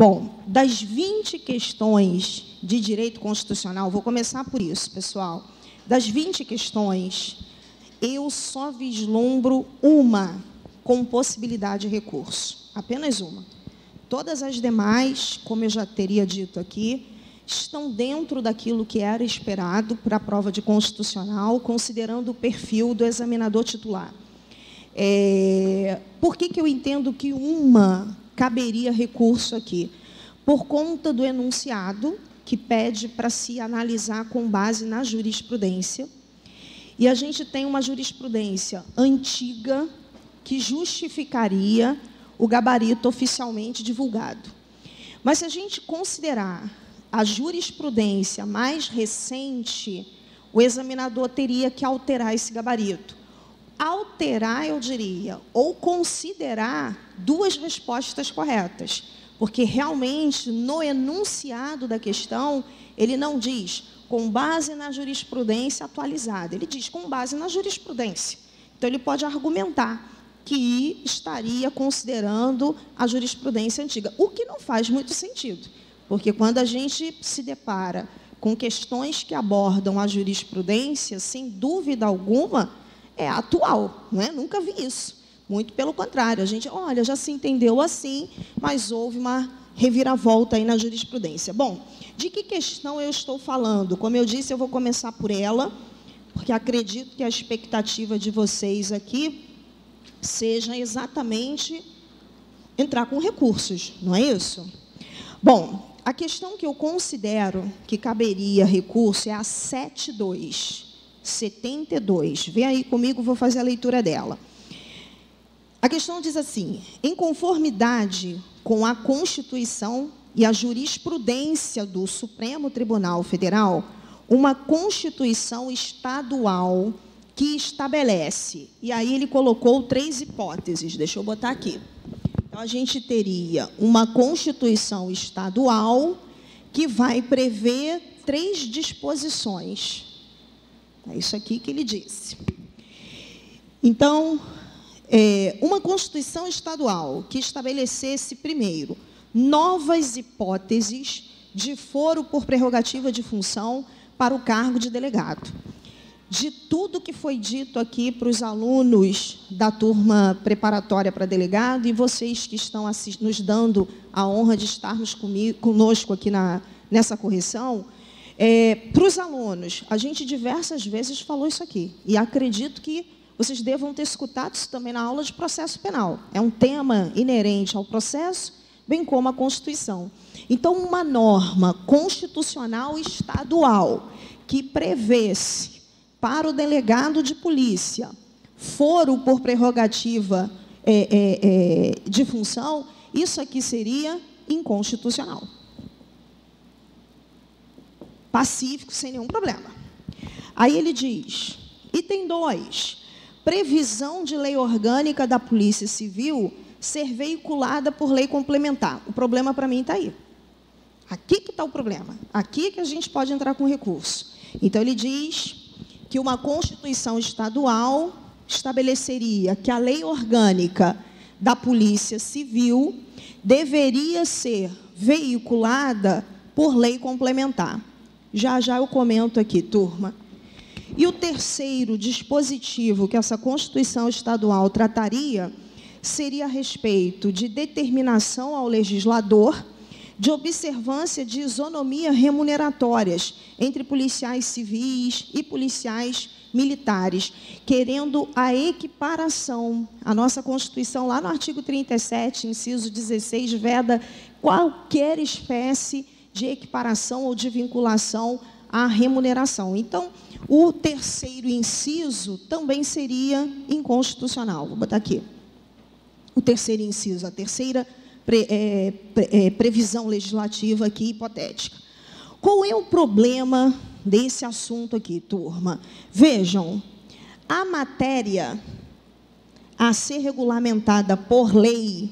Bom, das 20 questões de direito constitucional, vou começar por isso, pessoal. Das 20 questões, eu só vislumbro uma com possibilidade de recurso, apenas uma. Todas as demais, como eu já teria dito aqui, estão dentro daquilo que era esperado para a prova de constitucional, considerando o perfil do examinador titular. Por que eu entendo que uma caberia recurso aqui? Por conta do enunciado, que pede para se analisar com base na jurisprudência. E a gente tem uma jurisprudência antiga que justificaria o gabarito oficialmente divulgado. Mas, se a gente considerar a jurisprudência mais recente, o examinador teria que alterar esse gabarito. Alterar, eu diria, ou considerar duas respostas corretas, porque realmente no enunciado da questão ele não diz com base na jurisprudência atualizada, ele diz com base na jurisprudência. Então ele pode argumentar que estaria considerando a jurisprudência antiga, o que não faz muito sentido, porque quando a gente se depara com questões que abordam a jurisprudência, sem dúvida alguma, é atual, não é? Nunca vi isso. Muito pelo contrário, a gente, olha, já se entendeu assim, mas houve uma reviravolta aí na jurisprudência. Bom, de que questão eu estou falando? Como eu disse, eu vou começar por ela, porque acredito que a expectativa de vocês aqui seja exatamente entrar com recursos, não é isso? Bom, a questão que eu considero que caberia recurso é a 72. Vem aí comigo, vou fazer a leitura dela. A questão diz assim: em conformidade com a Constituição e a jurisprudência do Supremo Tribunal Federal, uma Constituição estadual que estabelece, e aí ele colocou 3 hipóteses, deixa eu botar aqui. Então, a gente teria uma Constituição estadual que vai prever 3 disposições. É isso aqui que ele disse. Então, uma Constituição estadual que estabelecesse, primeiro, novas hipóteses de foro por prerrogativa de função para o cargo de delegado. De tudo que foi dito aqui para os alunos da turma preparatória para delegado e vocês que estão nos dando a honra de estarmos conosco aqui nessa correção, para os alunos, a gente diversas vezes falou isso aqui, e acredito que vocês devam ter escutado isso também na aula de processo penal. É um tema inerente ao processo, bem como à Constituição. Então, uma norma constitucional estadual que prevesse para o delegado de polícia foro por prerrogativa de função, isso aqui seria inconstitucional. Pacífico, sem nenhum problema. Aí ele diz, item 2, previsão de lei orgânica da Polícia Civil ser veiculada por lei complementar. O problema para mim está aí. Aqui que está o problema. Aqui que a gente pode entrar com recurso. Então, ele diz que uma Constituição estadual estabeleceria que a lei orgânica da Polícia Civil deveria ser veiculada por lei complementar. Já eu comento aqui, turma. E o terceiro dispositivo que essa Constituição estadual trataria seria a respeito de determinação ao legislador de observância de isonomia remuneratórias entre policiais civis e policiais militares, querendo a equiparação. A nossa Constituição, lá no artigo 37, inciso 16, veda qualquer espécie de equiparação ou de vinculação à remuneração. Então, o terceiro inciso também seria inconstitucional. Vou botar aqui. O terceiro inciso, a terceira previsão legislativa aqui, hipotética. Qual é o problema desse assunto aqui, turma? Vejam, a matéria a ser regulamentada por lei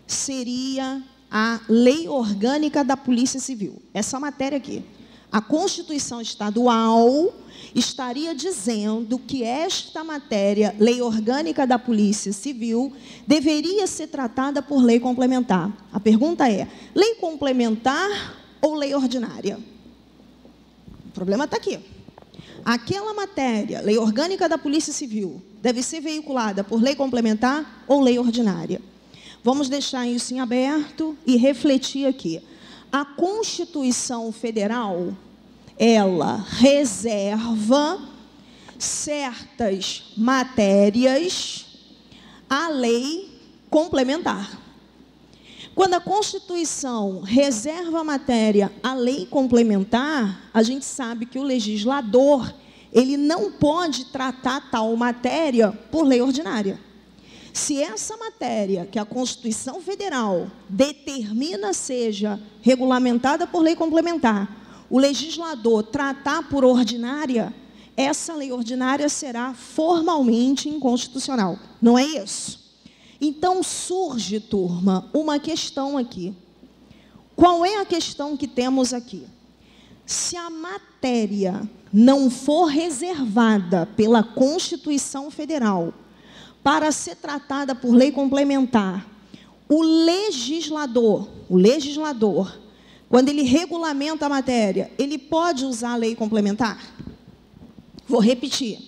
seria a Lei Orgânica da Polícia Civil. Essa matéria aqui. A Constituição Estadual estaria dizendo que esta matéria, Lei Orgânica da Polícia Civil, deveria ser tratada por lei complementar. A pergunta é, lei complementar ou lei ordinária? O problema está aqui. Aquela matéria, Lei Orgânica da Polícia Civil, deve ser veiculada por lei complementar ou lei ordinária? Vamos deixar isso em aberto e refletir aqui. A Constituição Federal, ela reserva certas matérias à lei complementar. Quando a Constituição reserva a matéria à lei complementar, a gente sabe que o legislador, ele não pode tratar tal matéria por lei ordinária. Se essa matéria que a Constituição Federal determina seja regulamentada por lei complementar, o legislador tratar por ordinária, essa lei ordinária será formalmente inconstitucional. Não é isso? Então surge, turma, uma questão aqui. Qual é a questão que temos aqui? Se a matéria não for reservada pela Constituição Federal para ser tratada por lei complementar, o legislador, quando ele regulamenta a matéria, ele pode usar a lei complementar? Vou repetir.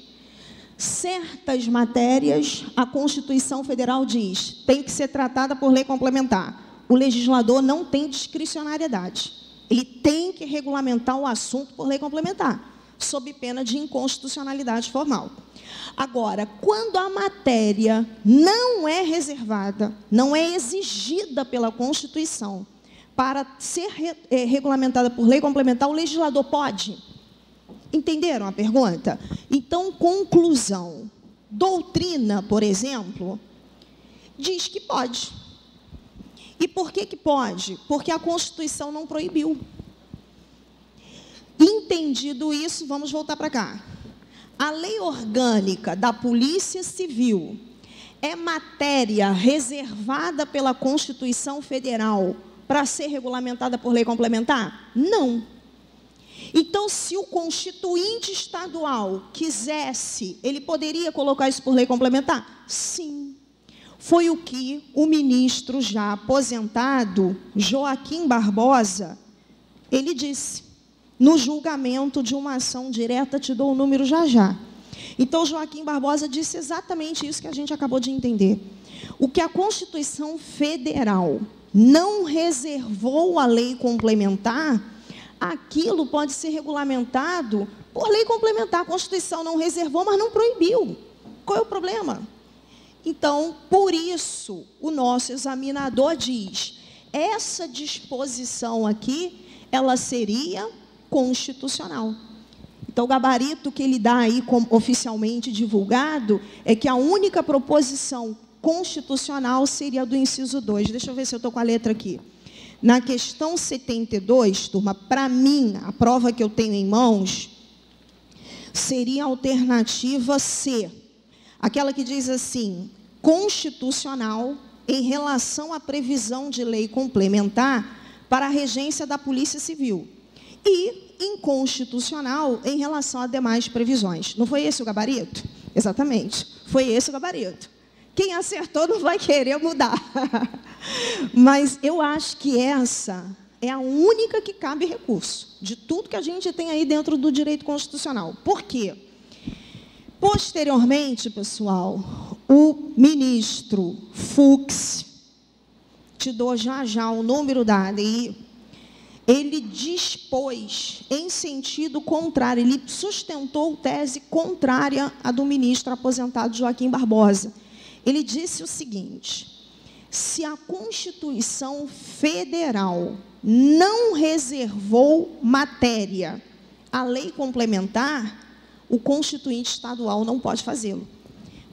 Certas matérias, a Constituição Federal diz, tem que ser tratada por lei complementar. O legislador não tem discricionariedade. Ele tem que regulamentar o assunto por lei complementar, sob pena de inconstitucionalidade formal. Agora, quando a matéria não é reservada, não é exigida pela Constituição para ser regulamentada por lei complementar, o legislador pode? Entenderam a pergunta? Então, conclusão. Doutrina, por exemplo, diz que pode. E por que pode? Porque a Constituição não proibiu. Entendido isso, vamos voltar para cá. A Lei Orgânica da Polícia Civil é matéria reservada pela Constituição Federal para ser regulamentada por lei complementar? Não. Então, se o constituinte estadual quisesse, ele poderia colocar isso por lei complementar? Sim. Foi o que o ministro já aposentado, Joaquim Barbosa, ele disse, no julgamento de uma ação direta, te dou o número já. Então, Joaquim Barbosa disse exatamente isso que a gente acabou de entender. O que a Constituição Federal não reservou à lei complementar, aquilo pode ser regulamentado por lei complementar. A Constituição não reservou, mas não proibiu. Qual é o problema? Então, por isso, o nosso examinador diz, essa disposição aqui, ela seria constitucional. Então, o gabarito que ele dá aí, como oficialmente divulgado, é que a única proposição constitucional seria a do inciso 2. Deixa eu ver se eu estou com a letra aqui. Na questão 72, turma, para mim, a prova que eu tenho em mãos, seria a alternativa C. Aquela que diz assim, constitucional em relação à previsão de lei complementar para a regência da Polícia Civil. E inconstitucional em relação a demais previsões. Não foi esse o gabarito? Exatamente, foi esse o gabarito. Quem acertou não vai querer mudar. Mas eu acho que essa é a única que cabe recurso, de tudo que a gente tem aí dentro do direito constitucional. Por quê? Posteriormente, pessoal, o ministro Fux, te dou já o número da ADI, ele dispôs em sentido contrário, ele sustentou tese contrária à do ministro aposentado Joaquim Barbosa. Ele disse o seguinte, se a Constituição Federal não reservou matéria à lei complementar, o constituinte estadual não pode fazê-lo.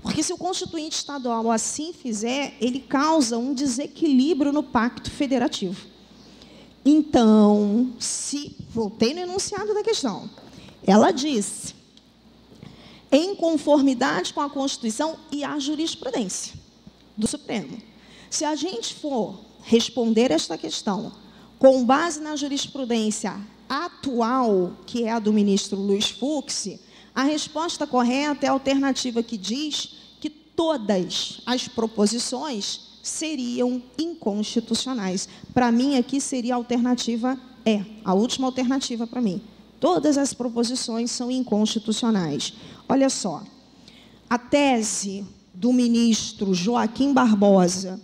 Porque se o constituinte estadual assim fizer, ele causa um desequilíbrio no pacto federativo. Então, voltei no enunciado da questão, ela disse, em conformidade com a Constituição e a jurisprudência do Supremo. Se a gente for responder esta questão com base na jurisprudência atual, que é a do ministro Luiz Fux, a resposta correta é a alternativa que diz que todas as proposições seriam inconstitucionais. Para mim, aqui seria a alternativa E, a última alternativa para mim. Todas as proposições são inconstitucionais. Olha só, a tese do ministro Joaquim Barbosa,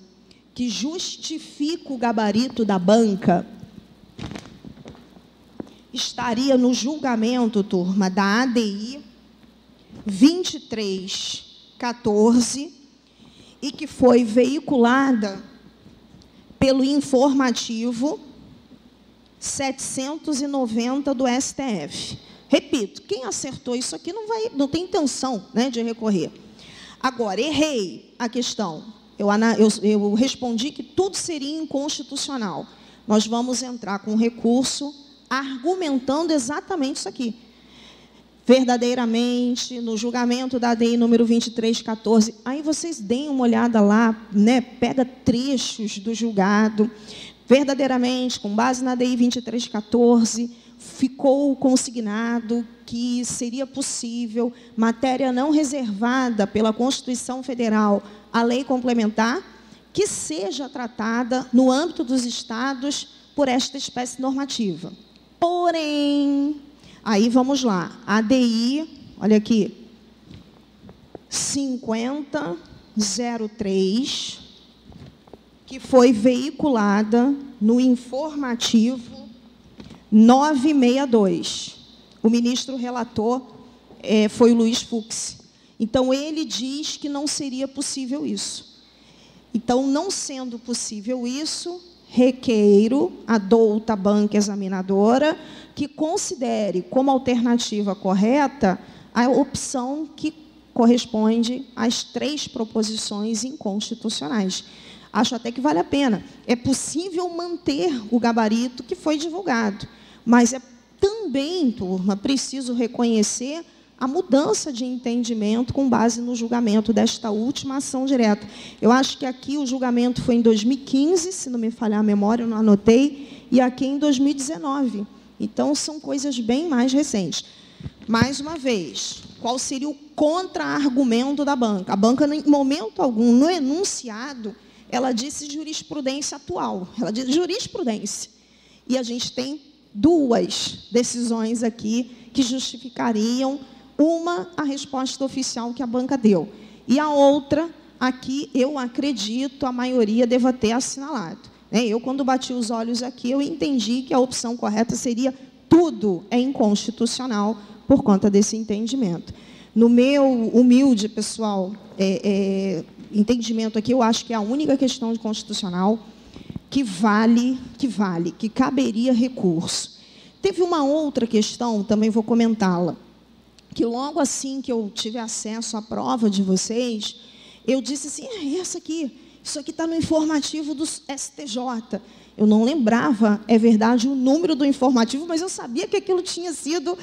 que justifica o gabarito da banca, estaria no julgamento, turma, da ADI 2314, e que foi veiculada pelo informativo 790 do STF. Repito, quem acertou isso aqui não tem intenção, né, de recorrer. Agora, errei a questão. Eu respondi que tudo seria inconstitucional. Nós vamos entrar com recurso argumentando exatamente isso aqui. Verdadeiramente, no julgamento da ADI número 2314, aí vocês deem uma olhada lá, né, pega trechos do julgado. Verdadeiramente, com base na ADI 2314, ficou consignado que seria possível, matéria não reservada pela Constituição Federal, a lei complementar, que seja tratada no âmbito dos estados por esta espécie normativa. Porém, aí vamos lá, ADI, olha aqui, 5003, que foi veiculada no informativo 962. O ministro relator foi o Luiz Fux. Então, ele diz que não seria possível isso. Então, não sendo possível isso, requeiro à douta banca examinadora que considere como alternativa correta a opção que corresponde às 3 proposições inconstitucionais. Acho até que vale a pena. É possível manter o gabarito que foi divulgado, mas é também, turma, preciso reconhecer a mudança de entendimento com base no julgamento desta última ação direta. Eu acho que aqui o julgamento foi em 2015, se não me falhar a memória, eu não anotei, e aqui em 2019. Então, são coisas bem mais recentes. Mais uma vez, qual seria o contra-argumento da banca? A banca, em momento algum, no enunciado, ela disse jurisprudência atual. Ela diz jurisprudência. E a gente tem 2 decisões aqui que justificariam, uma, a resposta oficial que a banca deu, e a outra, aqui, eu acredito, a maioria deva ter assinalado. Eu, quando bati os olhos aqui, eu entendi que a opção correta seria tudo é inconstitucional por conta desse entendimento. No meu humilde, pessoal, entendimento aqui, eu acho que é a única questão de constitucional que caberia recurso. Teve uma outra questão, também vou comentá-la, que logo assim que eu tive acesso à prova de vocês, eu disse assim, essa aqui, isso aqui está no informativo do STJ. Eu não lembrava, é verdade, o número do informativo, mas eu sabia que aquilo tinha sido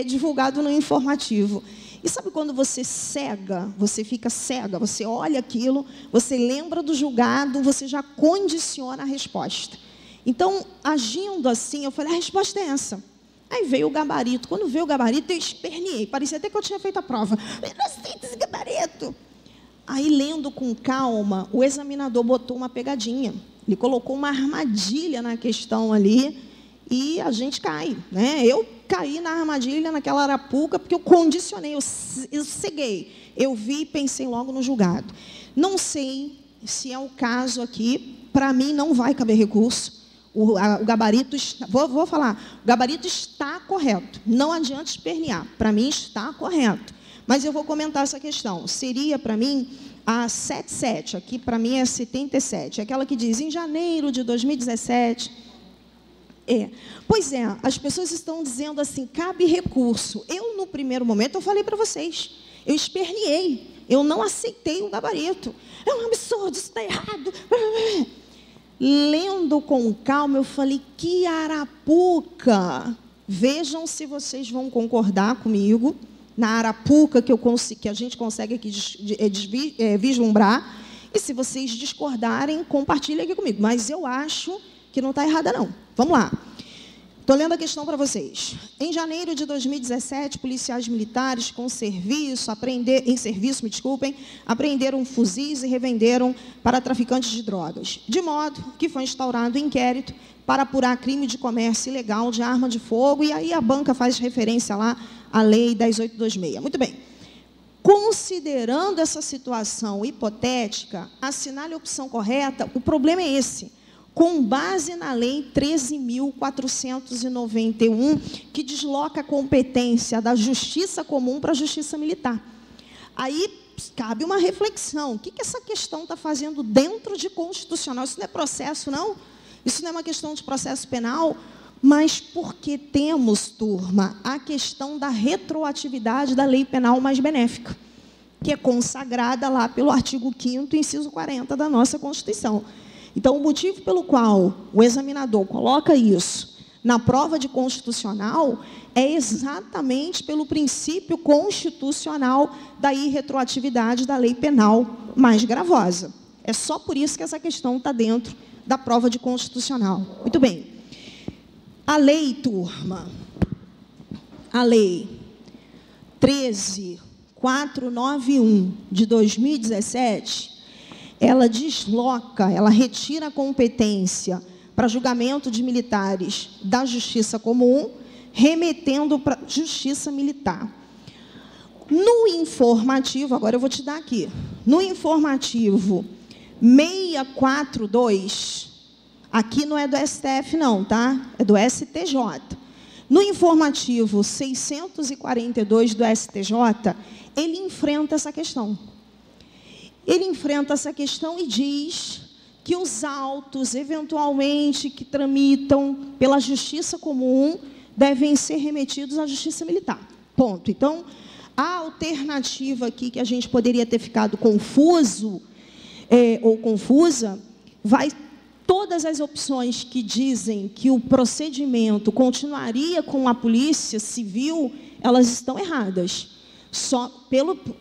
divulgado no informativo. E sabe quando você cega, você fica cega, você olha aquilo, você lembra do julgado, você já condiciona a resposta. Então, agindo assim, eu falei, a resposta é essa. Aí veio o gabarito. Quando veio o gabarito, eu esperneei. Parecia até que eu tinha feito a prova. Eu não aceito esse gabarito. Aí, lendo com calma, o examinador botou uma pegadinha. Ele colocou uma armadilha na questão ali e a gente cai, né? Eu caí na armadilha, naquela arapuca, porque eu condicionei, eu ceguei. Eu vi e pensei logo no julgado. Não sei se é o caso aqui, para mim não vai caber recurso. O gabarito, vou falar, o gabarito está correto. Não adianta espernear, para mim está correto. Mas eu vou comentar essa questão. Seria, para mim, a 77, aqui para mim é 77, aquela que diz, em janeiro de 2017... Pois é, as pessoas estão dizendo assim, cabe recurso. Eu, no primeiro momento, eu falei para vocês, eu esperneei, eu não aceitei o gabarito. É um absurdo, isso está errado. Lendo com calma, eu falei, que arapuca. Vejam se vocês vão concordar comigo, na arapuca que a gente consegue aqui vislumbrar, e se vocês discordarem, compartilhem aqui comigo. Mas eu acho que que não está errada, não. Vamos lá. Estou lendo a questão para vocês. Em janeiro de 2017, policiais militares apreenderam fuzis e revenderam para traficantes de drogas, de modo que foi instaurado um inquérito para apurar crime de comércio ilegal de arma de fogo, e aí a banca faz referência lá à Lei 10.826. Muito bem. Considerando essa situação hipotética, assinale a opção correta. O problema é esse. Com base na Lei 13.491, que desloca a competência da Justiça Comum para a Justiça Militar. Aí cabe uma reflexão. O que essa questão está fazendo dentro de constitucional? Isso não é processo, não? Isso não é uma questão de processo penal? Mas porque temos, turma, a questão da retroatividade da lei penal mais benéfica, que é consagrada lá pelo artigo 5º, inciso 40 da nossa Constituição. Então, o motivo pelo qual o examinador coloca isso na prova de constitucional é exatamente pelo princípio constitucional da irretroatividade da lei penal mais gravosa. É só por isso que essa questão está dentro da prova de constitucional. Muito bem. A lei, turma, a lei 13.491 de 2017, ela desloca, ela retira a competência para julgamento de militares da Justiça Comum, remetendo para a Justiça Militar. No informativo, agora eu vou te dar aqui, no informativo 642, aqui não é do STF não, tá? É do STJ. No informativo 642 do STJ, ele enfrenta essa questão. Ele enfrenta essa questão e diz que os autos, eventualmente, que tramitam pela Justiça Comum, devem ser remetidos à Justiça Militar. Ponto. Então, a alternativa aqui que a gente poderia ter ficado confuso ou confusa, todas as opções que dizem que o procedimento continuaria com a Polícia Civil, elas estão erradas.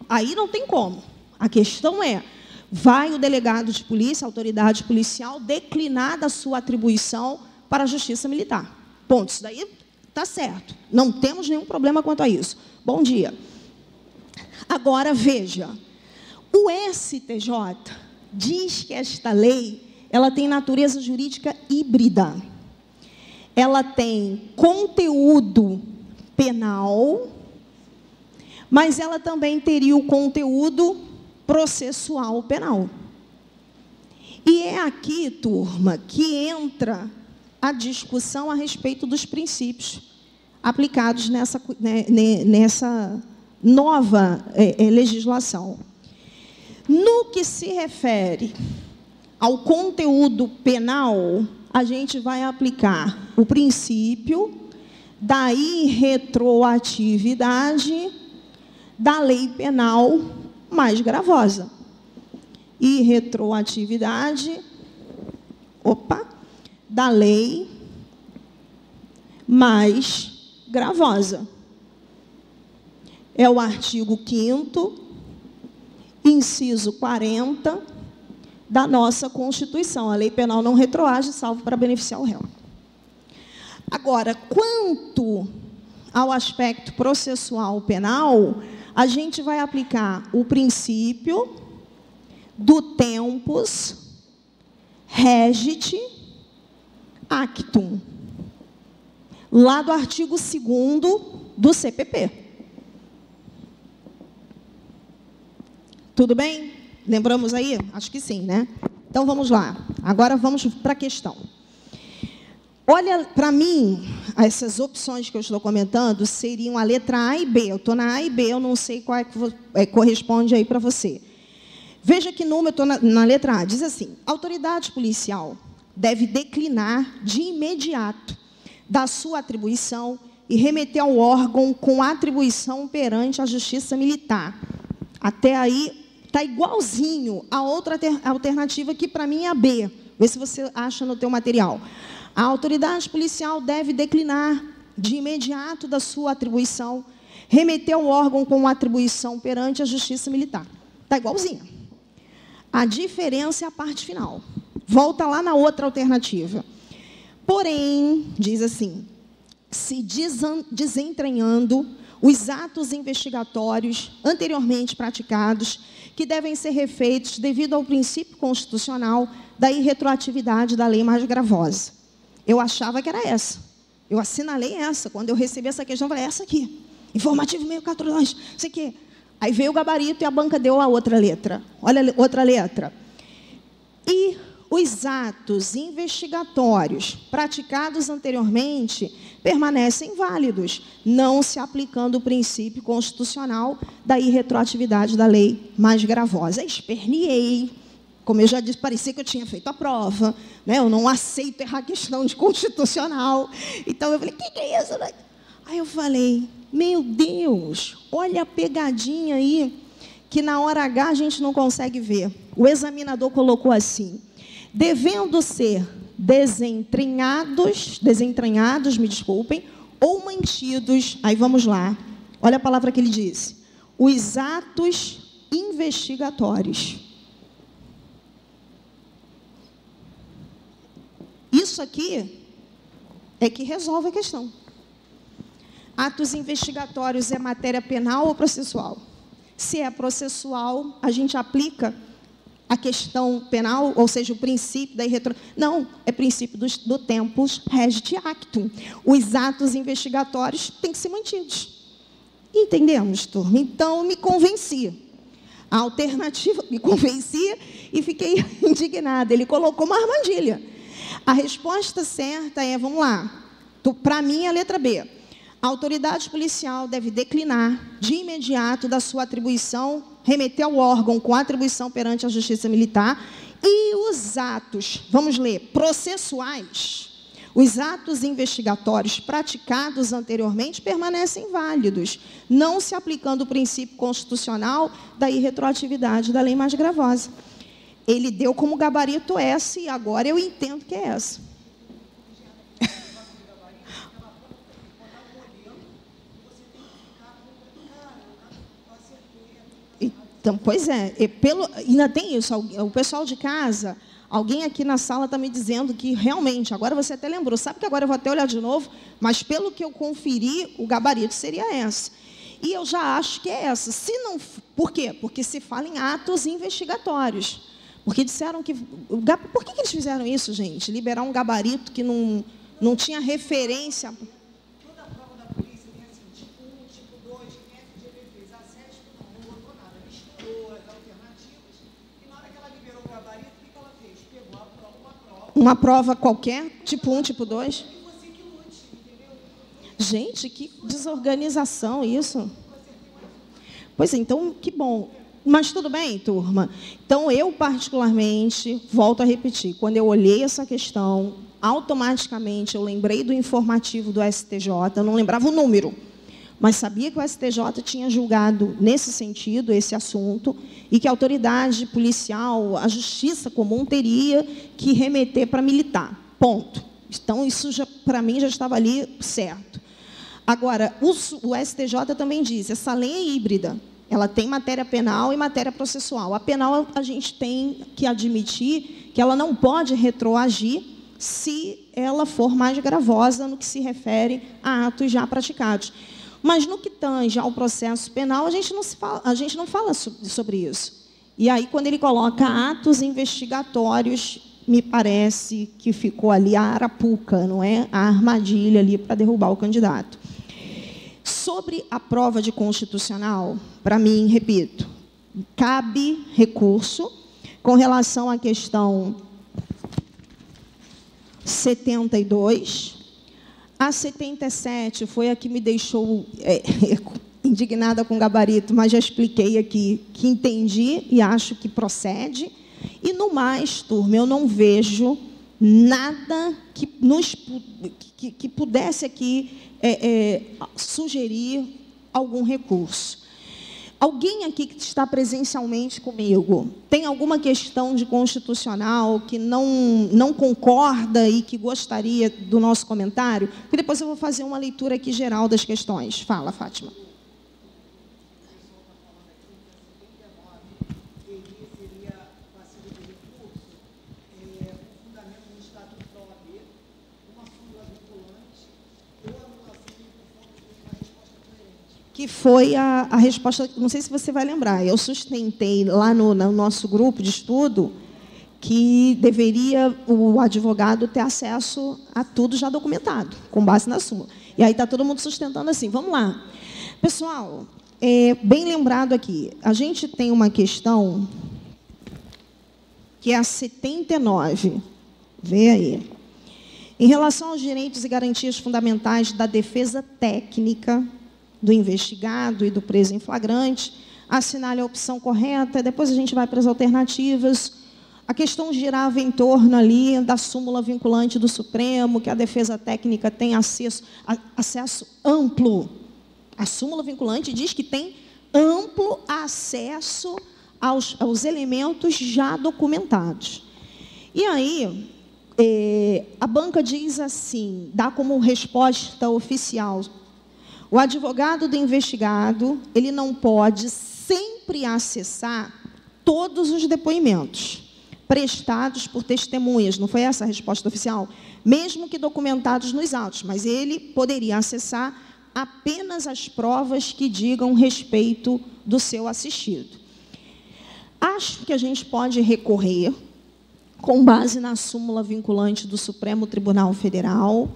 Aí não tem como. A questão é, vai o delegado de polícia, a autoridade policial, declinar da sua atribuição para a Justiça Militar. Ponto. Isso daí está certo. Não temos nenhum problema quanto a isso. Bom dia. Agora, veja. O STJ diz que esta lei, ela tem natureza jurídica híbrida. Ela tem conteúdo penal, mas ela também teria o conteúdo processual penal. E é aqui, turma, que entra a discussão a respeito dos princípios aplicados nessa nova legislação. No que se refere ao conteúdo penal, a gente vai aplicar o princípio da irretroatividade da lei penal mais gravosa. Irretroatividade, da lei mais gravosa. É o artigo 5º, inciso 40 da nossa Constituição. A lei penal não retroage, salvo para beneficiar o réu. Agora, quanto ao aspecto processual penal, a gente vai aplicar o princípio do tempus regit actum, lá do artigo 2º do CPP. Tudo bem? Lembramos aí? Acho que sim, né? Então, vamos lá. Agora, vamos para a questão. Olha, para mim, essas opções que eu estou comentando seriam a letra A e B. Eu estou na A e B, eu não sei qual é que corresponde aí para você. Veja que número, eu estou na letra A. Diz assim, a autoridade policial deve declinar de imediato da sua atribuição e remeter ao órgão com atribuição perante a Justiça Militar. Até aí, está igualzinho a outra alternativa que, para mim, é a B. Vê se você acha no teu material. A autoridade policial deve declinar de imediato da sua atribuição, remeter ao órgão com atribuição perante a Justiça Militar. Está igualzinho. A diferença é a parte final. Volta lá na outra alternativa. Porém, diz assim, se desentranhando os atos investigatórios anteriormente praticados, que devem ser refeitos devido ao princípio constitucional da irretroatividade da lei mais gravosa. Eu achava que era essa. Eu assinalei essa. Quando eu recebi essa questão, eu falei, essa aqui. Informativo 642, não sei o quê. Aí veio o gabarito e a banca deu a outra letra. Olha a outra letra. E os atos investigatórios praticados anteriormente permanecem válidos, não se aplicando o princípio constitucional da irretroatividade da lei mais gravosa. Esperneei. Como eu já disse, parecia que eu tinha feito a prova, né? Eu não aceito errar questão de constitucional. Então, eu falei, o que é isso? Aí eu falei, meu Deus, olha a pegadinha aí, que na hora H a gente não consegue ver. O examinador colocou assim, devendo ser desentranhados, me desculpem, ou mantidos, aí vamos lá, olha a palavra que ele disse, os atos investigatórios. Isso aqui é que resolve a questão. Atos investigatórios é matéria penal ou processual? Se é processual, a gente aplica a questão penal, ou seja, o princípio da Não, é princípio do tempus regit actum. Os atos investigatórios têm que ser mantidos. Entendemos, turma? Então, me convenci. A alternativa, me convenci e fiquei indignada. Ele colocou uma armadilha. A resposta certa é, vamos lá, para mim é a letra B. A autoridade policial deve declinar de imediato da sua atribuição, remeter ao órgão com atribuição perante a Justiça Militar e os atos, vamos ler, processuais, os atos investigatórios praticados anteriormente permanecem válidos, não se aplicando o princípio constitucional da irretroatividade da lei mais gravosa. Ele deu como gabarito essa e agora eu entendo que é essa. Então, pois é, ainda tem isso, o pessoal de casa, alguém aqui na sala está me dizendo que realmente, agora você até lembrou, sabe que agora eu vou até olhar de novo, mas pelo que eu conferi, o gabarito seria essa. E eu já acho que é essa. Se não, por quê? Porque se fala em atos investigatórios. Porque disseram que... Por que eles fizeram isso, gente? Liberar um gabarito que não tinha referência... Toda a prova da polícia tem assim, tipo 1, tipo 2, método de defesa. A SESP não botou nada, misturou as alternativas. E na hora que ela liberou o gabarito, o que ela fez? Pegou uma prova. Uma prova qualquer, tipo 1, tipo 2? E você que lute, entendeu? Gente, que desorganização isso. Pois é, então, que bom. Mas tudo bem, turma? Então, eu particularmente, volto a repetir, quando eu olhei essa questão, automaticamente eu lembrei do informativo do STJ, eu não lembrava o número, mas sabia que o STJ tinha julgado nesse sentido, esse assunto, e que a autoridade policial, a justiça comum, teria que remeter para militar. Ponto. Então, isso, para mim, já estava ali certo. Agora, o STJ também diz, essa lei é híbrida. Ela tem matéria penal e matéria processual. A penal, a gente tem que admitir que ela não pode retroagir se ela for mais gravosa no que se refere a atos já praticados. Mas, no que tange ao processo penal, a gente não fala sobre isso. E aí, quando ele coloca atos investigatórios, me parece que ficou ali a arapuca, não é? A armadilha ali para derrubar o candidato. Sobre a prova de constitucional, para mim, repito, cabe recurso com relação à questão 72. A 77 foi a que me deixou indignada com o gabarito, mas já expliquei aqui que entendi e acho que procede. E, no mais, turma, eu não vejo nada que pudesse aqui sugerir algum recurso. Alguém aqui que está presencialmente comigo tem alguma questão de constitucional que não concorda e que gostaria do nosso comentário? Porque depois eu vou fazer uma leitura aqui geral das questões. Fala, Fátima. Uma que foi a resposta, não sei se você vai lembrar, eu sustentei lá no nosso grupo de estudo que deveria o advogado ter acesso a tudo já documentado, com base na súmula. E aí está todo mundo sustentando assim. Vamos lá. Pessoal, bem lembrado aqui, a gente tem uma questão que é a 79. Vê aí. Em relação aos direitos e garantias fundamentais da defesa técnica do investigado e do preso em flagrante, assinale a opção correta, depois a gente vai para as alternativas. A questão girava em torno ali da súmula vinculante do Supremo, que a defesa técnica tem acesso amplo. A súmula vinculante diz que tem amplo acesso aos elementos já documentados. E aí, a banca diz assim, dá como resposta oficial: o advogado do investigado, ele não pode sempre acessar todos os depoimentos prestados por testemunhas. Não foi essa a resposta oficial? Mesmo que documentados nos autos, mas ele poderia acessar apenas as provas que digam respeito do seu assistido. Acho que a gente pode recorrer, com base na súmula vinculante do Supremo Tribunal Federal.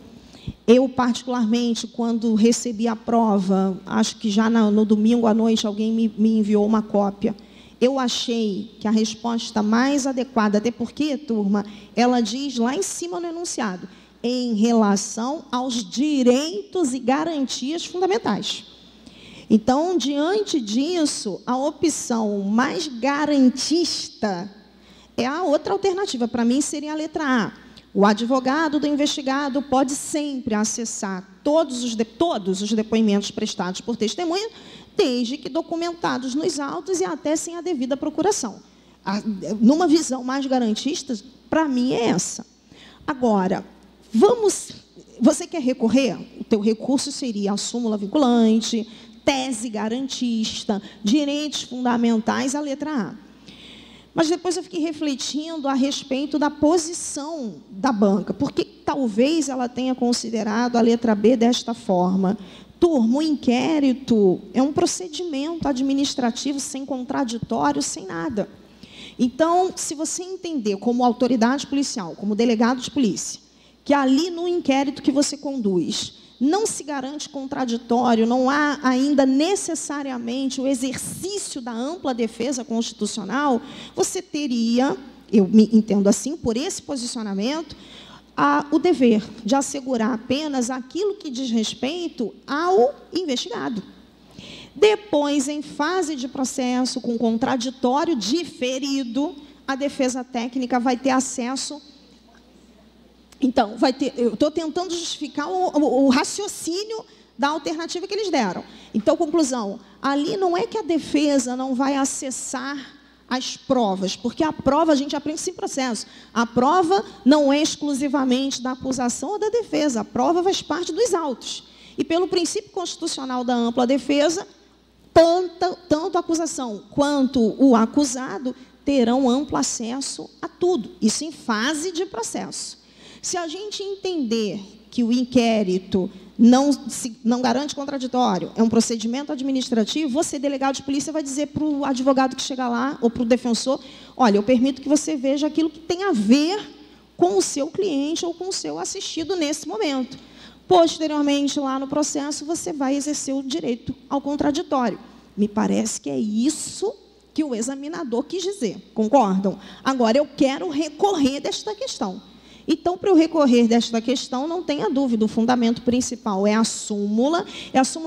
Eu, particularmente, quando recebi a prova, acho que já no domingo à noite alguém me enviou uma cópia, eu achei que a resposta mais adequada, até porque, turma, ela diz lá em cima no enunciado, em relação aos direitos e garantias fundamentais. Então, diante disso, a opção mais garantista é a outra alternativa. Para mim, seria a letra A. O advogado do investigado pode sempre acessar todos os depoimentos prestados por testemunha, desde que documentados nos autos e até sem a devida procuração. Numa visão mais garantista, para mim é essa. Agora, você quer recorrer? O teu recurso seria a súmula vinculante, tese garantista, direitos fundamentais, a letra A. Mas depois eu fiquei refletindo a respeito da posição da banca, porque talvez ela tenha considerado a letra B desta forma. Turma, o inquérito é um procedimento administrativo sem contraditório, sem nada. Então, se você entender como autoridade policial, como delegado de polícia, que ali no inquérito que você conduz não se garante contraditório, não há ainda necessariamente o exercício da ampla defesa constitucional, você teria, eu me entendo assim, por esse posicionamento, o dever de assegurar apenas aquilo que diz respeito ao investigado. Depois, em fase de processo, com contraditório diferido, a defesa técnica vai ter acesso. Então, eu estou tentando justificar o raciocínio da alternativa que eles deram. Então, conclusão, ali não é que a defesa não vai acessar as provas, porque a prova a gente aprende sem processo. A prova não é exclusivamente da acusação ou da defesa, a prova faz parte dos autos. E pelo princípio constitucional da ampla defesa, tanto a acusação quanto o acusado terão amplo acesso a tudo, isso em fase de processo. Se a gente entender que o inquérito não garante contraditório, é um procedimento administrativo, você, delegado de polícia, vai dizer para o advogado que chega lá, ou para o defensor, olha, eu permito que você veja aquilo que tem a ver com o seu cliente ou com o seu assistido nesse momento. Posteriormente, lá no processo, você vai exercer o direito ao contraditório. Me parece que é isso que o examinador quis dizer, concordam? Agora, eu quero recorrer desta questão. Então, para eu recorrer desta questão, não tenha dúvida, o fundamento principal é a súmula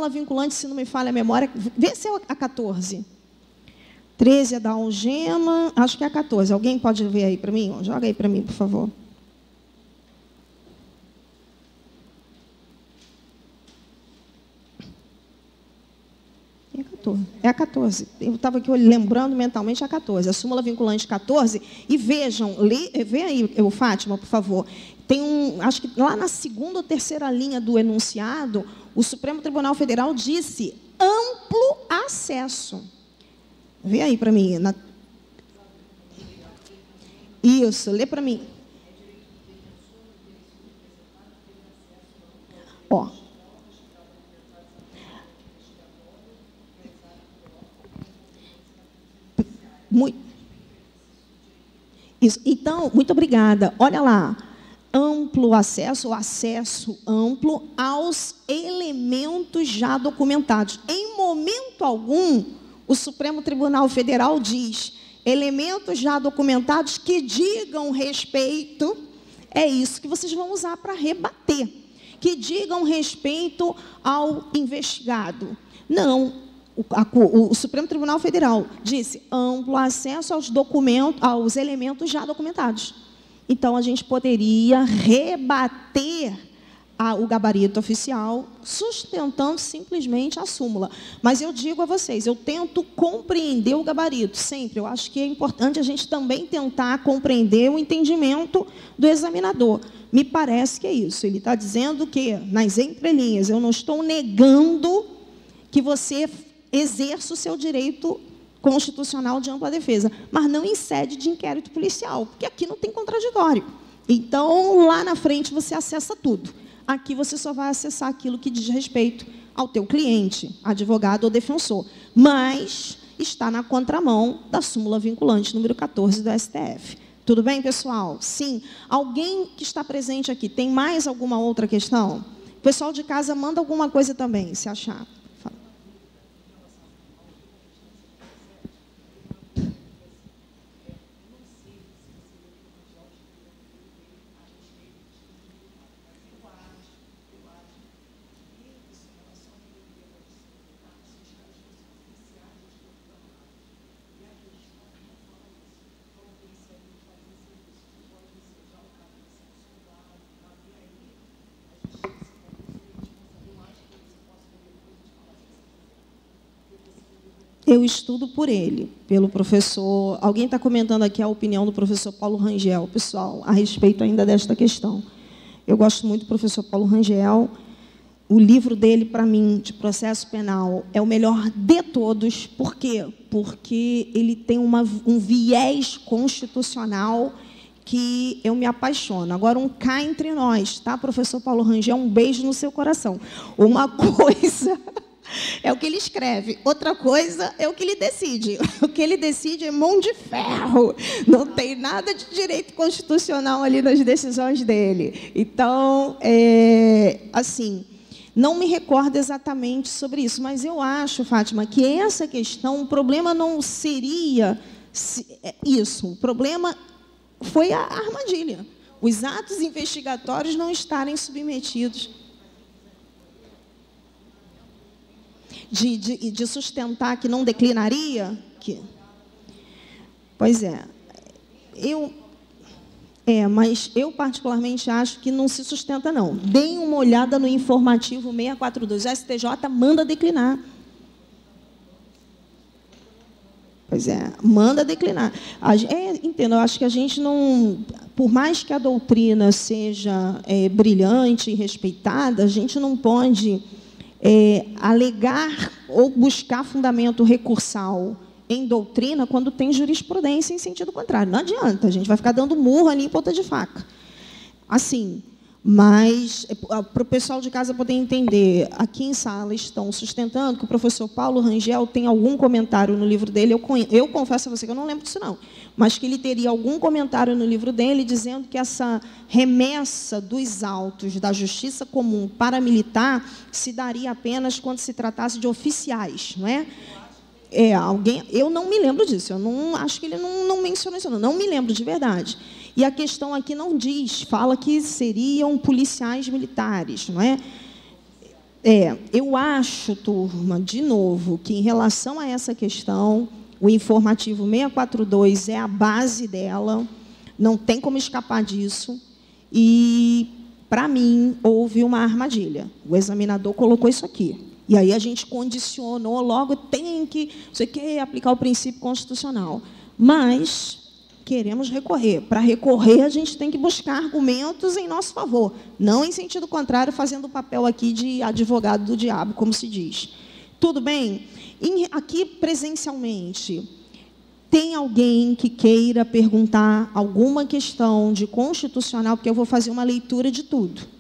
vinculante, se não me falha a memória, vê se é a 14. 13 é da algema, acho que é a 14. Alguém pode ver aí para mim? Joga aí para mim, por favor. É a 14. Eu estava aqui lembrando mentalmente a 14. A súmula vinculante 14. E vejam, vê aí, Fátima, por favor. Tem acho que lá na segunda ou terceira linha do enunciado, o Supremo Tribunal Federal disse amplo acesso. Vê aí para mim. Isso, lê para mim. Ó. Isso. Então, muito obrigada. Olha lá, amplo acesso, ou acesso amplo aos elementos já documentados. Em momento algum, o Supremo Tribunal Federal diz elementos já documentados que digam respeito, é isso que vocês vão usar para rebater, que digam respeito ao investigado. Não, o Supremo Tribunal Federal disse amplo acesso aos documentos, aos elementos já documentados. Então, a gente poderia rebater o gabarito oficial, sustentando simplesmente a súmula. Mas eu digo a vocês, eu tento compreender o gabarito, sempre. Eu acho que é importante a gente também tentar compreender o entendimento do examinador. Me parece que é isso. Ele está dizendo que, nas entrelinhas, eu não estou negando que você exerça o seu direito constitucional de ampla defesa, mas não em sede de inquérito policial, porque aqui não tem contraditório. Então, lá na frente, você acessa tudo. Aqui você só vai acessar aquilo que diz respeito ao teu cliente, advogado ou defensor, mas está na contramão da súmula vinculante número 14 do STF. Tudo bem, pessoal? Sim. Alguém que está presente aqui, tem mais alguma outra questão? O pessoal de casa manda alguma coisa também, se achar. Eu estudo por ele, pelo professor... Alguém está comentando aqui a opinião do professor Paulo Rangel, pessoal, a respeito ainda desta questão. Eu gosto muito do professor Paulo Rangel. O livro dele, para mim, de processo penal, é o melhor de todos. Por quê? Porque ele tem um viés constitucional que eu me apaixono. Agora, cá entre nós, tá, professor Paulo Rangel? Um beijo no seu coração. Uma coisa... é o que ele escreve. Outra coisa é o que ele decide. O que ele decide é mão de ferro. Não tem nada de direito constitucional ali nas decisões dele. Então, assim, não me recordo exatamente sobre isso, mas eu acho, Fátima, que essa questão, o problema não seria isso. O problema foi a armadilha. Os atos investigatórios não estarem submetidos de sustentar que não declinaria? Pois é. Mas eu particularmente acho que não se sustenta, não. Deem uma olhada no informativo 642. O STJ manda declinar. Pois é, manda declinar. Entendo, eu acho que a gente não... Por mais que a doutrina seja brilhante e respeitada, a gente não pode... alegar ou buscar fundamento recursal em doutrina quando tem jurisprudência em sentido contrário. Não adianta, a gente vai ficar dando murro ali em ponta de faca. Assim, mas para o pessoal de casa poder entender, aqui em sala estão sustentando que o professor Paulo Rangel tem algum comentário no livro dele, eu confesso a você que eu não lembro disso não, mas que ele teria algum comentário no livro dele dizendo que essa remessa dos autos da justiça comum paramilitar se daria apenas quando se tratasse de oficiais, não é? Eu não me lembro disso, eu não acho que ele não mencionou isso, não me lembro de verdade. E a questão aqui não diz, fala que seriam policiais militares, não é? Eu acho, turma, de novo, que em relação a essa questão, o informativo 642 é a base dela, não tem como escapar disso, e, para mim, houve uma armadilha. O examinador colocou isso aqui. E aí a gente condicionou logo, tem que, não sei o quê, aplicar o princípio constitucional. Mas queremos recorrer. Para recorrer, a gente tem que buscar argumentos em nosso favor, não em sentido contrário, fazendo o papel aqui de advogado do diabo, como se diz. Tudo bem? Aqui, presencialmente, tem alguém que queira perguntar alguma questão de constitucional, porque eu vou fazer uma leitura de tudo.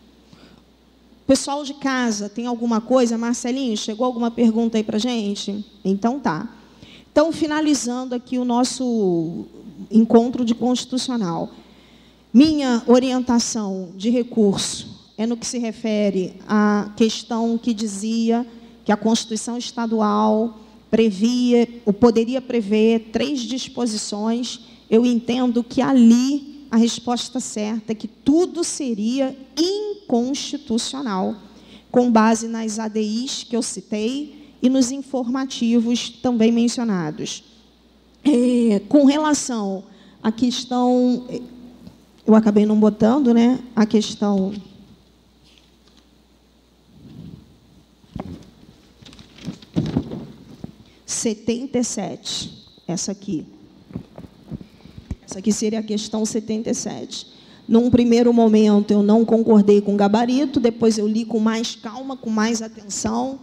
Pessoal de casa, tem alguma coisa? Marcelinho, chegou alguma pergunta aí para a gente? Então, tá. Então, finalizando aqui o nosso encontro de constitucional. Minha orientação de recurso é no que se refere à questão que dizia que a Constituição Estadual previa, ou poderia prever 3 disposições. Eu entendo que ali a resposta certa é que tudo seria inconstitucional, com base nas ADIs que eu citei e nos informativos também mencionados. Com relação à questão, eu acabei não botando, né, a questão... essa aqui seria a questão 77. Num primeiro momento, eu não concordei com o gabarito, depois eu li com mais calma, com mais atenção,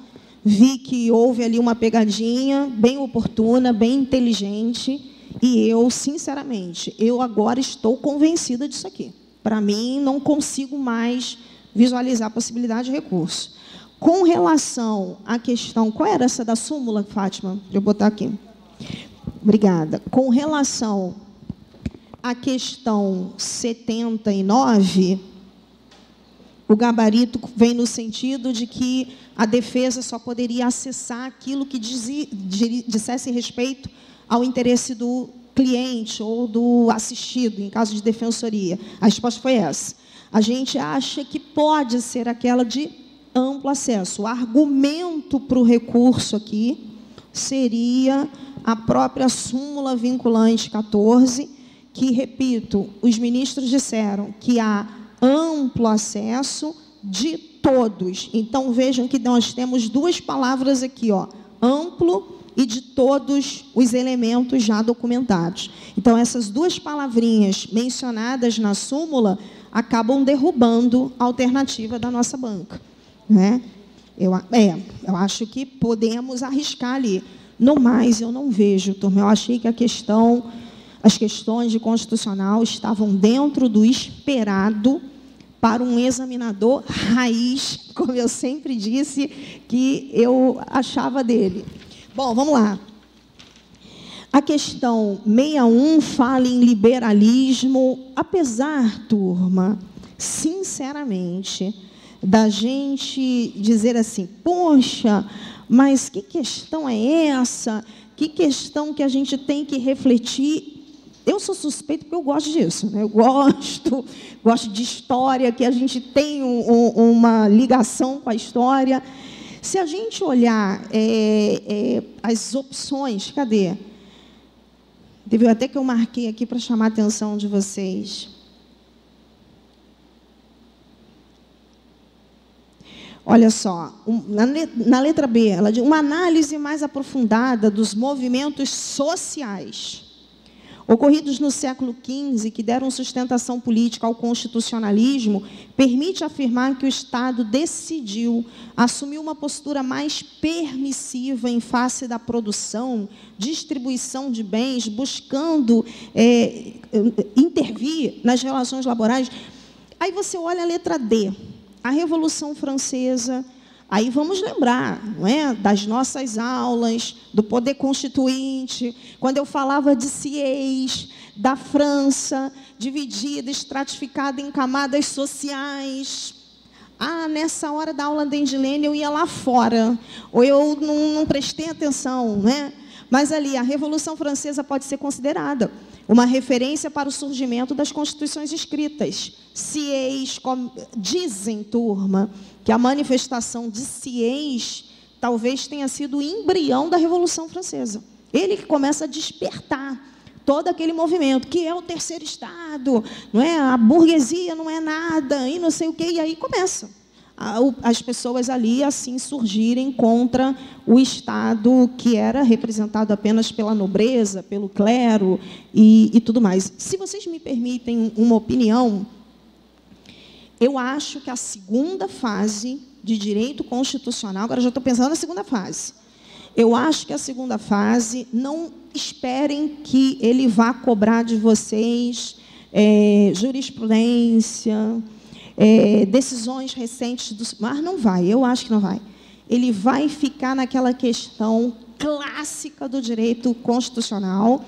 vi que houve ali uma pegadinha bem oportuna, bem inteligente, e eu, sinceramente, eu agora estou convencida disso aqui. Para mim, não consigo mais visualizar a possibilidade de recurso. Com relação à questão... Qual era essa da súmula, Fátima? Deixa eu botar aqui. Obrigada. Com relação à questão 79, o gabarito vem no sentido de que a defesa só poderia acessar aquilo que dissesse respeito ao interesse do cliente ou do assistido, em caso de defensoria. A resposta foi essa. A gente acha que pode ser aquela de amplo acesso. O argumento para o recurso aqui seria a própria súmula vinculante 14, que, repito, os ministros disseram que há amplo acesso de todos. Então, vejam que nós temos 2 palavras aqui, ó, amplo e de todos os elementos já documentados. Então, essas 2 palavrinhas mencionadas na súmula acabam derrubando a alternativa da nossa banca, né? Eu acho que podemos arriscar ali. No mais, eu não vejo, turma. Eu achei que as questões de constitucional estavam dentro do esperado para um examinador raiz, como eu sempre disse que eu achava dele. Bom, vamos lá. A questão 61 fala em liberalismo. Apesar, turma, sinceramente, da gente dizer assim, poxa, mas que questão é essa? Que questão que a gente tem que refletir? Eu sou suspeito porque eu gosto disso, né? Eu gosto de história, que a gente tem uma ligação com a história. Se a gente olhar as opções, cadê? Teve até que eu marquei aqui para chamar a atenção de vocês. Olha só, na letra B, ela diz uma análise mais aprofundada dos movimentos sociais ocorridos no século XV, que deram sustentação política ao constitucionalismo, permite afirmar que o Estado decidiu assumir uma postura mais permissiva em face da produção, distribuição de bens, buscando intervir nas relações laborais. Aí você olha a letra D, a Revolução Francesa. Aí vamos lembrar, não é, das nossas aulas, do poder constituinte, quando eu falava de Sieyès, da França, dividida, estratificada em camadas sociais. Nessa hora da aula da Endilene eu ia lá fora, ou eu não prestei atenção, né? Mas ali a Revolução Francesa pode ser considerada uma referência para o surgimento das constituições escritas. Sieyès, dizem, turma, que a manifestação de Sieyès talvez tenha sido o embrião da Revolução Francesa. Ele que começa a despertar todo aquele movimento, que é o terceiro Estado, não é? A burguesia não é nada, e não sei o quê, e aí começa as pessoas ali assim surgirem contra o Estado que era representado apenas pela nobreza, pelo clero e tudo mais. Se vocês me permitem uma opinião, eu acho que a segunda fase de direito constitucional, agora já estou pensando na segunda fase, eu acho que a segunda fase, não esperem que ele vá cobrar de vocês jurisprudência, decisões recentes do... Mas não vai, eu acho que não vai. Ele vai ficar naquela questão clássica do direito constitucional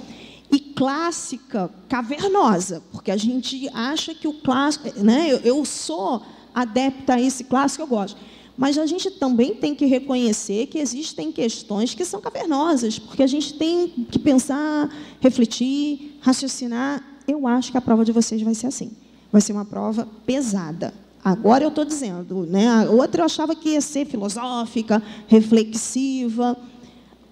e clássica cavernosa, porque a gente acha que o clássico, né, eu sou adepta a esse clássico, eu gosto. Mas a gente também tem que reconhecer que existem questões que são cavernosas, porque a gente tem que pensar, refletir, raciocinar. Eu acho que a prova de vocês vai ser assim. Vai ser uma prova pesada. Agora eu estou dizendo, né? A outra eu achava que ia ser filosófica, reflexiva.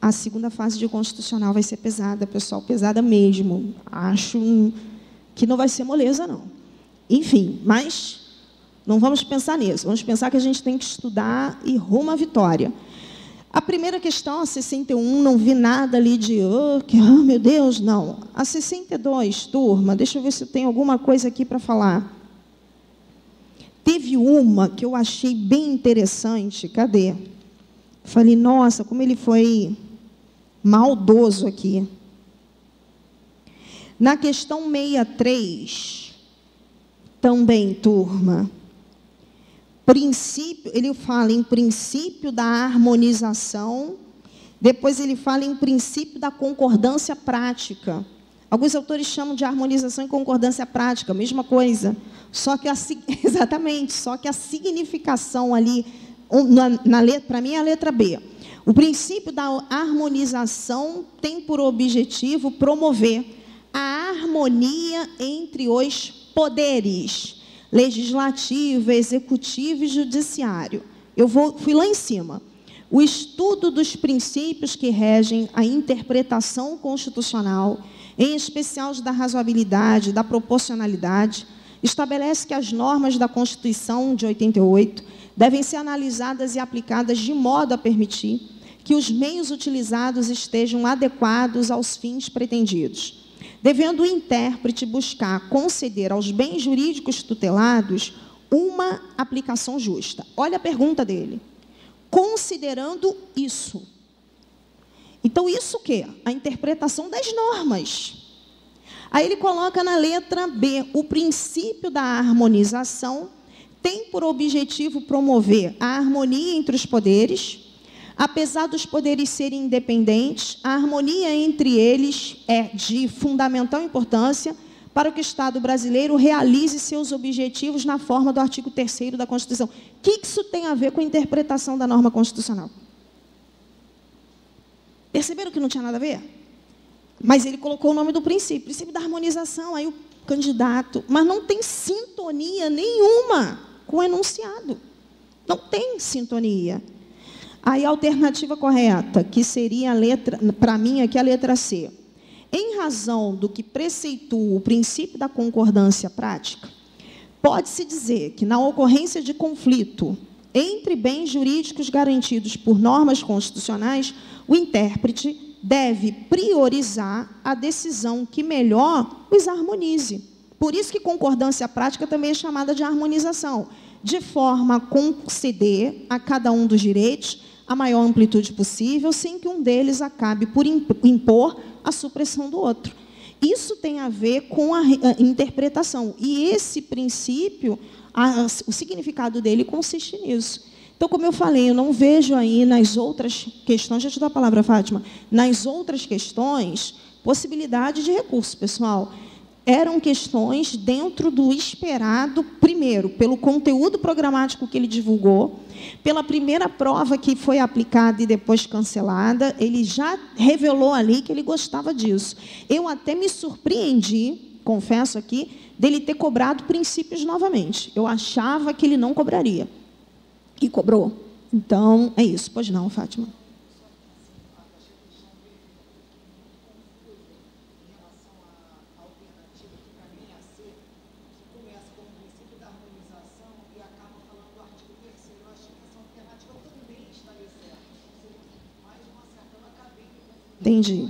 A segunda fase de constitucional vai ser pesada, pessoal, pesada mesmo. Acho que não vai ser moleza, não. Enfim, mas não vamos pensar nisso. Vamos pensar que a gente tem que estudar e rumo à vitória. A primeira questão, a 61, não vi nada ali de, meu Deus, não. A 62, turma, deixa eu ver se tem alguma coisa aqui para falar. Teve uma que eu achei bem interessante. Cadê? Falei, nossa, como ele foi maldoso aqui. Na questão 63, também, turma, princípio, ele fala em princípio da harmonização, depois ele fala em princípio da concordância prática. Alguns autores chamam de harmonização e concordância prática, mesma coisa. Só que exatamente, só que a significação ali, para mim é a letra B. O princípio da harmonização tem por objetivo promover a harmonia entre os poderes, legislativo, executivo e judiciário. Fui lá em cima. O estudo dos princípios que regem a interpretação constitucional, em especial da razoabilidade, da proporcionalidade, estabelece que as normas da Constituição de 88 devem ser analisadas e aplicadas de modo a permitir que os meios utilizados estejam adequados aos fins pretendidos, devendo o intérprete buscar conceder aos bens jurídicos tutelados uma aplicação justa. Olha a pergunta dele. Considerando isso. Então, isso o quê? A interpretação das normas. Aí ele coloca na letra B, o princípio da harmonização tem por objetivo promover a harmonia entre os poderes. Apesar dos poderes serem independentes, a harmonia entre eles é de fundamental importância para que o Estado brasileiro realize seus objetivos na forma do artigo 3º da Constituição. O que isso tem a ver com a interpretação da norma constitucional? Perceberam que não tinha nada a ver? Mas ele colocou o nome do princípio da harmonização, aí o candidato, mas não tem sintonia nenhuma com o enunciado. Não tem sintonia. Aí a alternativa correta, que seria a letra, para mim aqui a letra C. Em razão do que preceitua o princípio da concordância prática, pode-se dizer que na ocorrência de conflito entre bens jurídicos garantidos por normas constitucionais, o intérprete deve priorizar a decisão que melhor os harmonize. Por isso que concordância prática também é chamada de harmonização, de forma a conceder a cada um dos direitos a maior amplitude possível, sem que um deles acabe por impor a supressão do outro. Isso tem a ver com a interpretação. E esse princípio, o significado dele consiste nisso. Então, como eu falei, eu não vejo aí nas outras questões, já te dou a palavra, Fátima, nas outras questões, possibilidade de recurso, pessoal. Eram questões dentro do esperado, primeiro, pelo conteúdo programático que ele divulgou, pela primeira prova que foi aplicada e depois cancelada, ele já revelou ali que ele gostava disso. Eu até me surpreendi, confesso aqui, dele ter cobrado princípios novamente. Eu achava que ele não cobraria. E cobrou. Então, é isso. Pois não, Fátima. Entendi.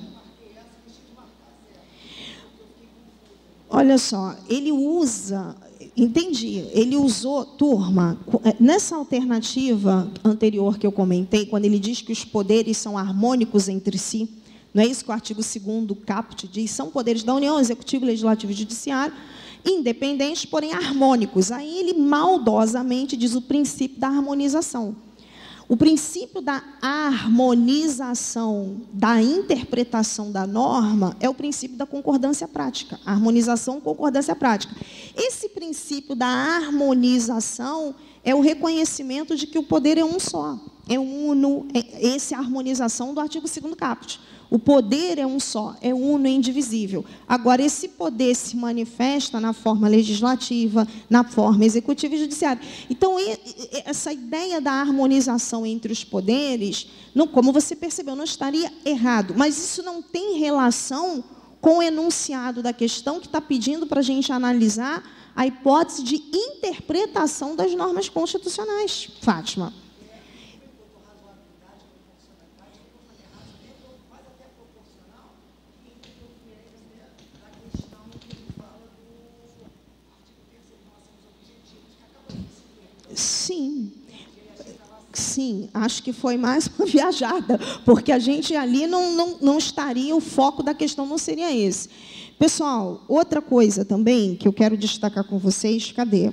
Olha só, ele usa, entendi, ele usou, turma, nessa alternativa anterior que eu comentei, quando ele diz que os poderes são harmônicos entre si, não é isso que o artigo 2º caput diz, são poderes da União, Executivo, Legislativo e Judiciário, independentes, porém harmônicos. Aí ele maldosamente diz o princípio da harmonização. O princípio da harmonização, da interpretação da norma, é o princípio da concordância prática. Harmonização, concordância prática. Esse princípio da harmonização é o reconhecimento de que o poder é um só, é uno, essa é a harmonização do artigo 2º caput. O poder é um só, é uno, é indivisível. Agora, esse poder se manifesta na forma legislativa, na forma executiva e judiciária. Então, essa ideia da harmonização entre os poderes, não, como você percebeu, não estaria errado, mas isso não tem relação com o enunciado da questão que está pedindo para a gente analisar a hipótese de interpretação das normas constitucionais. Fátima. Sim, acho que foi mais uma viajada, porque a gente ali não estaria, o foco da questão não seria esse. Pessoal, outra coisa também que eu quero destacar com vocês, cadê?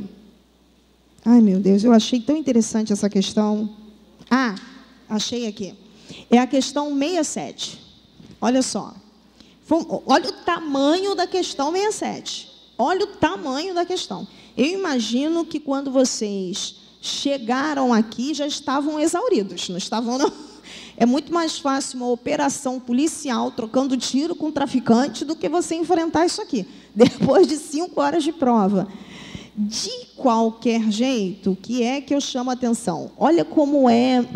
Ai, meu Deus, eu achei tão interessante essa questão. Ah, achei aqui. É a questão 67. Olha só. Olha o tamanho da questão 67. Olha o tamanho da questão. Eu imagino que quando vocês chegaram aqui, já estavam exauridos, não estavam, não? É muito mais fácil uma operação policial trocando tiro com o traficante do que você enfrentar isso aqui, depois de 5 horas de prova. De qualquer jeito, o que é que eu chamo a atenção? Olha como é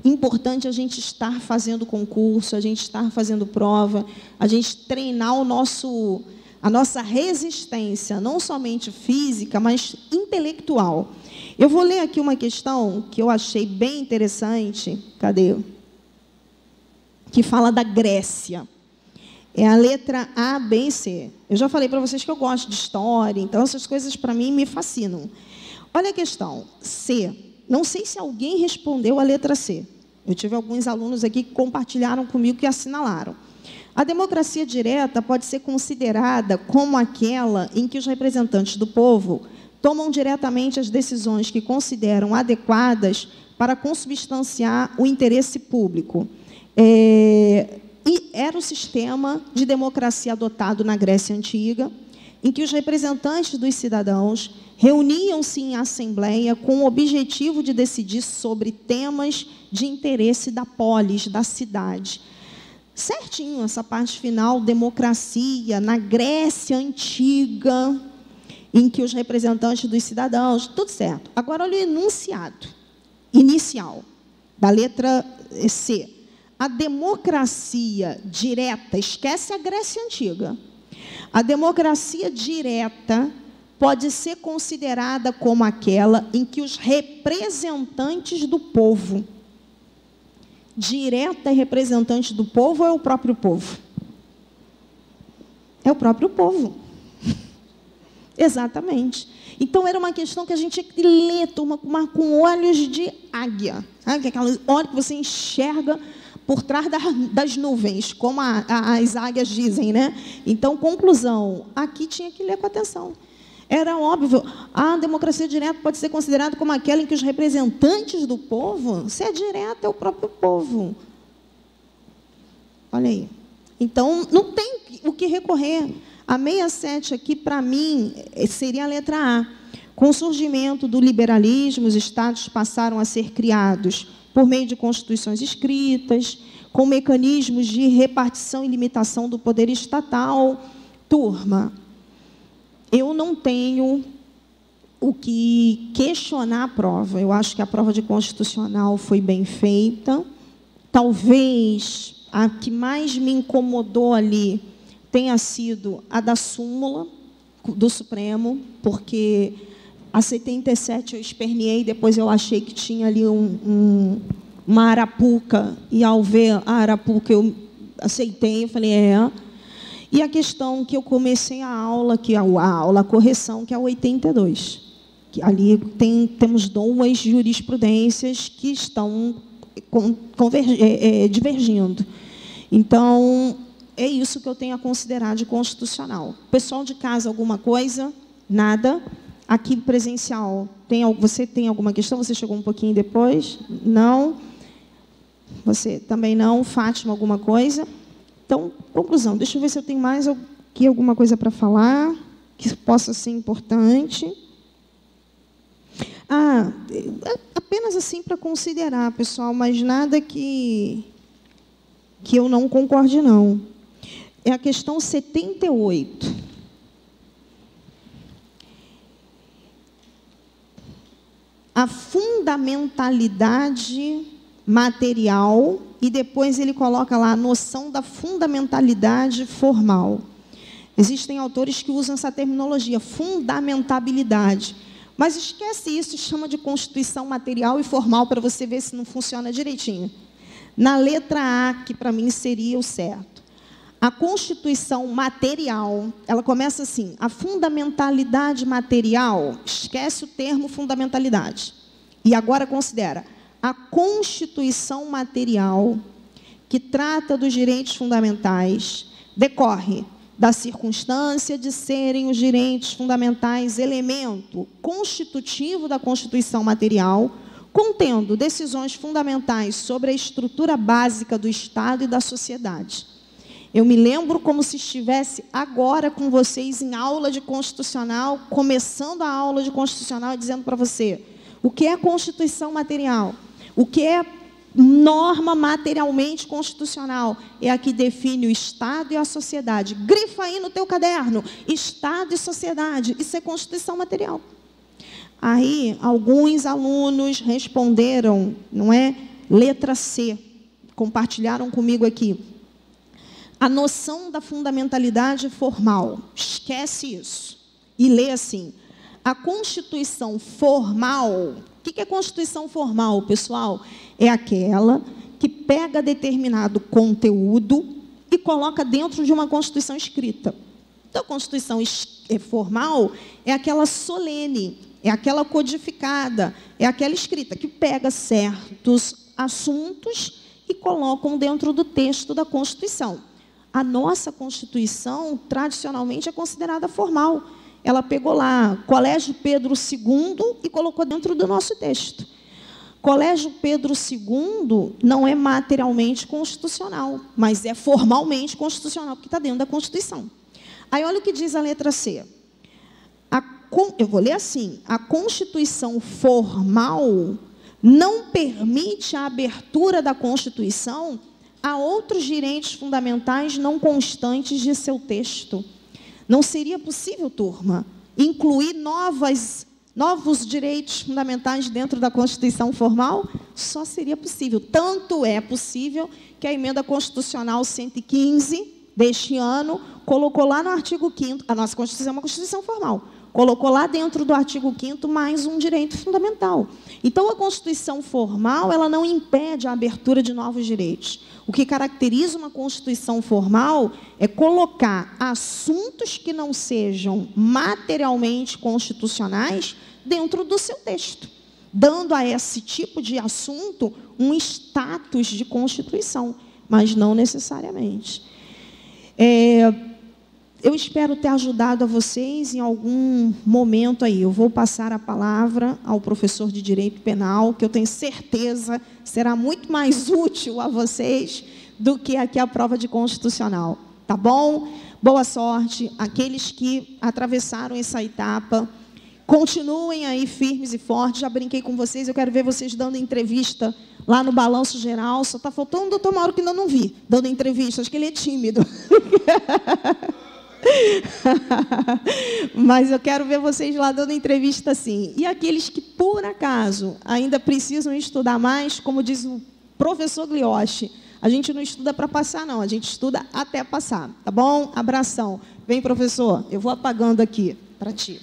importante a gente estar fazendo concurso, a gente estar fazendo prova, a gente treinar a nossa resistência, não somente física, mas intelectual. Eu vou ler aqui uma questão que eu achei bem interessante. Cadê? Que fala da Grécia. É a letra A, B e C. Eu já falei para vocês que eu gosto de história, então essas coisas para mim me fascinam. Olha a questão. C. Não sei se alguém respondeu a letra C. Eu tive alguns alunos aqui que compartilharam comigo, que assinalaram. A democracia direta pode ser considerada como aquela em que os representantes do povo tomam diretamente as decisões que consideram adequadas para consubstanciar o interesse público. E era o sistema de democracia adotado na Grécia Antiga, em que os representantes dos cidadãos reuniam-se em assembleia com o objetivo de decidir sobre temas de interesse da polis, da cidade. Certinho, essa parte final, democracia, na Grécia Antiga, em que os representantes dos cidadãos, tudo certo. Agora, olha o enunciado inicial da letra C. A democracia direta, esquece a Grécia Antiga. A democracia direta pode ser considerada como aquela em que os representantes do povo, direta e representante do povo, ou é o próprio povo? É o próprio povo. Exatamente. Então, era uma questão que a gente tinha que ler, turma, com olhos de águia. Sabe? Aquela hora que você enxerga por trás das nuvens, como as águias dizem, né? Então, conclusão, aqui tinha que ler com atenção. Era óbvio, a democracia direta pode ser considerada como aquela em que os representantes do povo, se é direta, é o próprio povo. Olha aí. Então, não tem o que recorrer. A 67 aqui, para mim, seria a letra A. Com o surgimento do liberalismo, os estados passaram a ser criados por meio de constituições escritas, com mecanismos de repartição e limitação do poder estatal. Turma, eu não tenho o que questionar a prova. Eu acho que a prova de constitucional foi bem feita. Talvez a que mais me incomodou ali tenha sido a da súmula do Supremo, porque a 77 eu esperneei, depois eu achei que tinha ali uma arapuca, e ao ver a arapuca eu aceitei, eu falei, E a questão que eu comecei a aula, a correção, que é a 82. Que ali temos 2 jurisprudências que estão divergindo. Então, é isso que eu tenho a considerar de constitucional. Pessoal de casa, alguma coisa? Nada? aqui presencial, você tem alguma questão? Você chegou um pouquinho depois? Não? Você também não? Fátima, alguma coisa? Então, conclusão. Deixa eu ver se eu tenho mais aqui alguma coisa para falar, que possa ser importante. Apenas assim para considerar, pessoal, mas nada que eu não concorde, não. É a questão 78. A fundamentalidade material, e depois ele coloca lá a noção da fundamentalidade formal. Existem autores que usam essa terminologia, fundamentabilidade. Mas esquece isso e chama de constituição material e formal para você ver se não funciona direitinho. Na letra A, que para mim seria o certo. A constituição material, ela começa assim, a fundamentalidade material, esquece o termo fundamentalidade. E agora considera a constituição material, que trata dos direitos fundamentais, decorre da circunstância de serem os direitos fundamentais elemento constitutivo da Constituição material, contendo decisões fundamentais sobre a estrutura básica do Estado e da sociedade. Eu me lembro como se estivesse agora com vocês em aula de constitucional, começando a aula de constitucional e dizendo para você o que é Constituição material, o que é norma materialmente constitucional, é a que define o Estado e a sociedade. Grifa aí no teu caderno, Estado e sociedade, isso é Constituição material. Aí, alguns alunos responderam, não é? Letra C, compartilharam comigo aqui. A noção da fundamentalidade formal, esquece isso. E lê assim, a Constituição formal, o que é Constituição formal, pessoal? É aquela que pega determinado conteúdo e coloca dentro de uma Constituição escrita. Então, a Constituição formal é aquela solene, é aquela codificada, é aquela escrita que pega certos assuntos e colocam dentro do texto da Constituição. A nossa Constituição, tradicionalmente, é considerada formal. Ela pegou lá Colégio Pedro II e colocou dentro do nosso texto. Colégio Pedro II não é materialmente constitucional, mas é formalmente constitucional, porque está dentro da Constituição. Aí olha o que diz a letra C. Eu vou ler assim, a Constituição formal não permite a abertura da Constituição a outros direitos fundamentais não constantes de seu texto. Não seria possível, turma, incluir novos direitos fundamentais dentro da Constituição formal? Só seria possível. Tanto é possível que a Emenda Constitucional 115 deste ano colocou lá no artigo 5º, a nossa Constituição é uma Constituição formal, colocou lá dentro do artigo 5º mais um direito fundamental. Então, a Constituição formal, ela não impede a abertura de novos direitos. O que caracteriza uma Constituição formal é colocar assuntos que não sejam materialmente constitucionais dentro do seu texto, dando a esse tipo de assunto um status de Constituição, mas não necessariamente. Eu espero ter ajudado a vocês em algum momento aí. Eu vou passar a palavra ao professor de Direito Penal, que eu tenho certeza será muito mais útil a vocês do que aqui a prova de constitucional. Tá bom? Boa sorte. Aqueles que atravessaram essa etapa, continuem aí firmes e fortes. Já brinquei com vocês, eu quero ver vocês dando entrevista lá no Balanço Geral. Só está faltando o doutor Mauro, que ainda não vi, dando entrevista. Acho que ele é tímido. Mas eu quero ver vocês lá dando entrevista sim. E aqueles que, por acaso, ainda precisam estudar mais, como diz o professor Glioche, a gente não estuda para passar, não. A gente estuda até passar, tá bom? Abração. Vem, professor. Eu vou apagando aqui para ti.